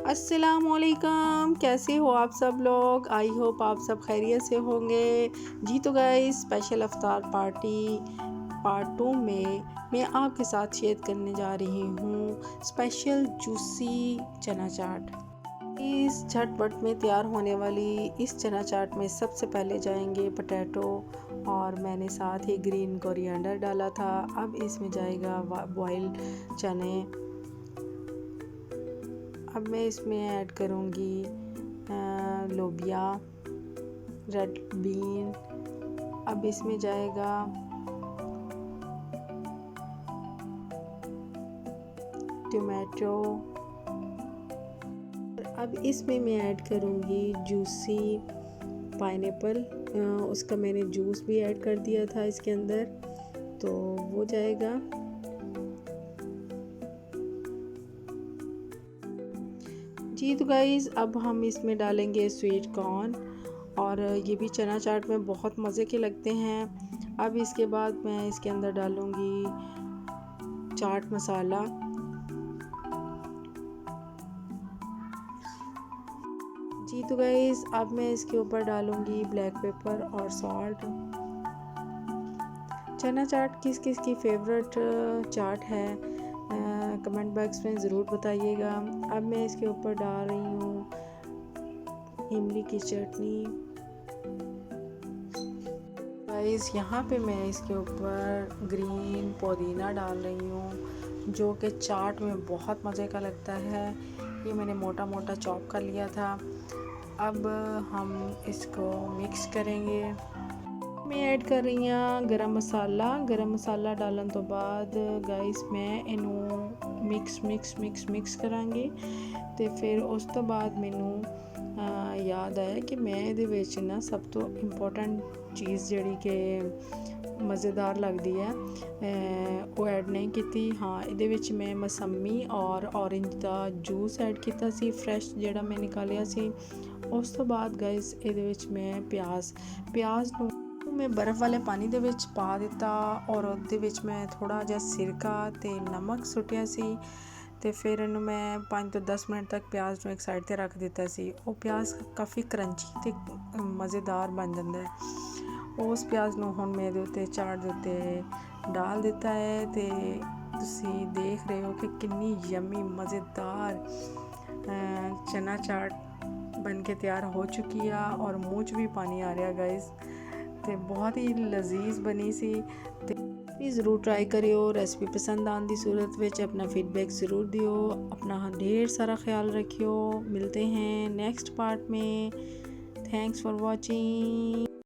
अस्सलामुअलैकुम, कैसे हो आप सब लोग। आई होप आप सब खैरियत से होंगे। जी तो गाइस, स्पेशल अफ्तार पार्टी पार्ट 2 में मैं आपके साथ शेयर करने जा रही हूँ स्पेशल जूसी चना चाट। इस झटपट में तैयार होने वाली इस चना चाट में सबसे पहले जाएंगे पोटैटो, और मैंने साथ ही ग्रीन कोरिएंडर डाला था। अब इसमें जाएगा बॉयल चने। अब मैं इसमें ऐड करूँगी लोबिया, रेड बीन। अब इसमें जाएगा टमाटो। अब इसमें मैं ऐड करूँगी जूसी पाइनएप्पल। उसका मैंने जूस भी ऐड कर दिया था इसके अंदर, तो वो जाएगा। जी तो गाइज़, अब हम इसमें डालेंगे स्वीट कॉर्न, और ये भी चना चाट में बहुत मज़े के लगते हैं। अब इसके बाद मैं इसके अंदर डालूँगी चाट मसाला। जी तो गाइज़, अब मैं इसके ऊपर डालूँगी ब्लैक पेपर और सॉल्ट। चना चाट किस किस की फेवरेट चाट है, कमेंट बॉक्स में ज़रूर बताइएगा। अब मैं इसके ऊपर डाल रही हूँ इमली की चटनी। गाइस, यहाँ पे मैं इसके ऊपर ग्रीन पुदीना डाल रही हूँ, जो कि चाट में बहुत मज़े का लगता है। ये मैंने मोटा मोटा चॉप कर लिया था। अब हम इसको मिक्स करेंगे। मैं ऐड कर रही हूँ गरम मसाला डालन तो बाद गाइस मैं इनू मिक्स करांगी। तो फिर उस तो बाद मैनू याद आया कि मैं ਇਹਦੇ ਵਿੱਚ ना सब तो इंपॉर्टेंट चीज़ ਜਿਹੜੀ कि मज़ेदार लगती है वो ऐड नहीं की। हाँ, ਇਹਦੇ ਵਿੱਚ मैं मौसमी और ऑरेंज का जूस ऐड किया सी, फ्रैश ਜਿਹੜਾ मैं निकालिया सी। उस तो बाद गाइस ਇਹਦੇ ਵਿੱਚ मैं प्याज ਨੂੰ मैं बर्फ़ वाले पानी ਦੇ ਵਿੱਚ ਪਾ ਦਿੱਤਾ, और ਉਹਦੇ ਵਿੱਚ मैं थोड़ा ਜਿਹਾ सिरका ਤੇ नमक ਸੁੱਟਿਆ ਸੀ। ਤੇ ਫਿਰ ਇਹਨੂੰ ਮੈਂ 5 ਤੋਂ 10 ਮਿੰਟ ਤੱਕ ਪਿਆਜ਼ ਨੂੰ ਇੱਕ ਸਾਈਡ ਤੇ ਰੱਖ ਦਿੱਤਾ ਸੀ। ਉਹ ਪਿਆਜ਼ ਕਾਫੀ ਕਰੰਚੀ ਤੇ ਮਜ਼ੇਦਾਰ ਬਣ ਜਾਂਦਾ ਹੈ। ਉਸ ਪਿਆਜ਼ ਨੂੰ ਹੁਣ ਮੈਂ ਇਹਦੇ ਉੱਤੇ ਚਾਟ ਦੇ ਉੱਤੇ ਡਾਲ ਦਿੱਤਾ ਹੈ, ਤੇ ਤੁਸੀਂ ਦੇਖ ਰਹੇ ਹੋ ਕਿ ਕਿੰਨੀ ਯਮੀ ਮਜ਼ੇਦਾਰ चना चाट बन के तैयार हो चुकी है, और मुँह 'ਚ भी पानी आ रहा गाइस। तो बहुत ही लजीज बनी सी। प्लीज़ ज़रूर ट्राई करियो। रेसिपी पसंद आने की सूरत में अपना फीडबैक ज़रूर दियो। अपना ढेर सारा ख्याल रखियो। मिलते हैं नेक्स्ट पार्ट में। Thanks for watching.